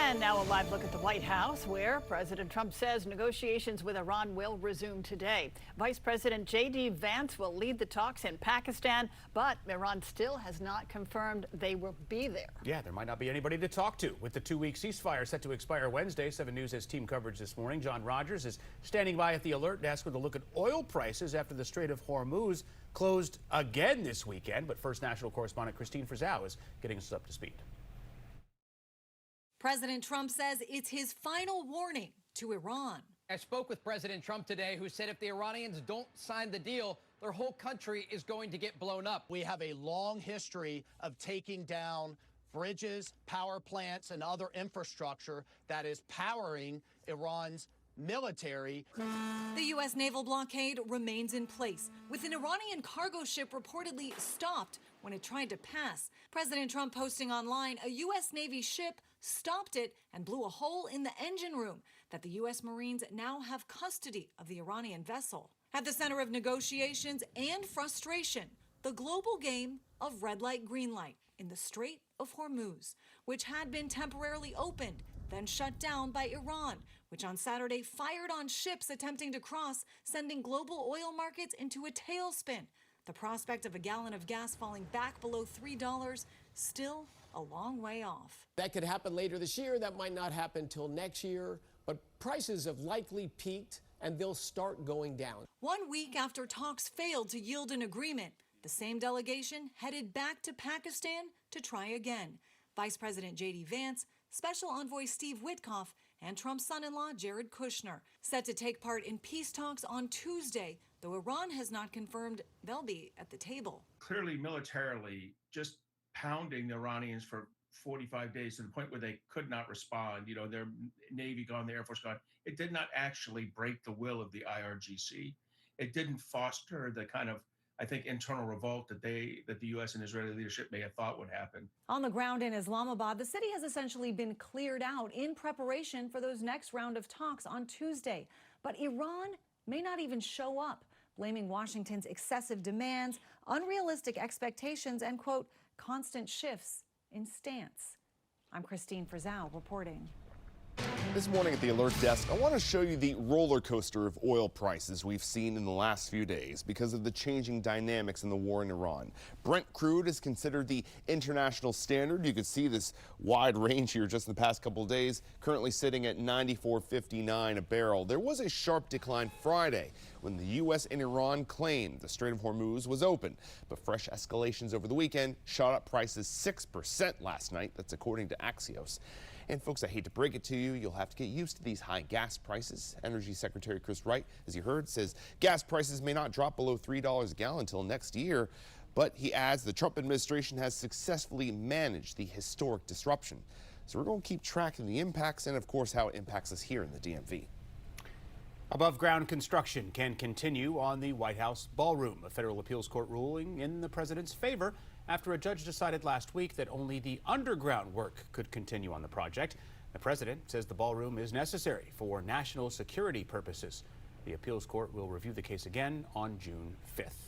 And now a live look at the White House, where President Trump says negotiations with Iran will resume today. Vice President J.D. Vance will lead the talks in Pakistan, but Iran still has not confirmed they will be there. Yeah, there might not be anybody to talk to. With the two-week ceasefire set to expire Wednesday, 7 News has team coverage this morning. John Rogers is standing by at the Alert desk with a look at oil prices after the Strait of Hormuz closed again this weekend. But first, national correspondent Christine Frizzau is getting us up to speed. President Trump says it's his final warning to Iran. I spoke with President Trump today, who said if the Iranians don't sign the deal, their whole country is going to get blown up. We have a long history of taking down bridges, power plants, and other infrastructure that is powering Iran's military. The U.S. naval blockade remains in place, with an Iranian cargo ship reportedly stopped when it tried to pass. President Trump posting online a U.S. Navy ship stopped it and blew a hole in the engine room, that the U.S. Marines now have custody of the Iranian vessel. At the center of negotiations and frustration, the global game of red light, green light in the Strait of Hormuz, which had been temporarily opened, then shut down by Iran, which on Saturday fired on ships attempting to cross, sending global oil markets into a tailspin. The prospect of a gallon of gas falling back below $3 still a long way off. That could happen later this year. That might not happen till next year. But prices have likely peaked, and they'll start going down. 1 week after talks failed to yield an agreement, the same delegation headed back to Pakistan to try again. Vice President J.D. Vance, Special Envoy Steve Witkoff, and Trump's son-in-law Jared Kushner set to take part in peace talks on Tuesday, though Iran has not confirmed they'll be at the table. Clearly, militarily, just pounding the Iranians for 45 days to the point where they could not respond. You know, their Navy gone, the Air Force gone. It did not actually break the will of the IRGC. It didn't foster the kind of, I think, internal revolt that the U.S. and Israeli leadership may have thought would happen. On the ground in Islamabad, the city has essentially been cleared out in preparation for those next round of talks on Tuesday. But Iran may not even show up, blaming Washington's excessive demands, unrealistic expectations, and, quote, constant shifts in stance. I'm Christine Frizzau reporting. This morning at the Alert Desk, I want to show you the roller coaster of oil prices we've seen in the last few days because of the changing dynamics in the war in Iran. Brent crude is considered the international standard. You can see this wide range here just in the past couple of days, currently sitting at $94.59 a barrel. There was a sharp decline Friday when the U.S. and Iran claimed the Strait of Hormuz was open. But fresh escalations over the weekend shot up prices 6% last night. That's according to Axios. And folks, I hate to break it to you, you'll have to get used to these high gas prices. Energy Secretary Chris Wright, as you heard, says gas prices may not drop below $3 a gallon until next year. But he adds the Trump administration has successfully managed the historic disruption. So we're going to keep tracking the impacts and, of course, how it impacts us here in the DMV. Above ground construction can continue on the White House ballroom. A federal appeals court ruling in the president's favor after a judge decided last week that only the underground work could continue on the project. The president says the ballroom is necessary for national security purposes. The appeals court will review the case again on June 5th.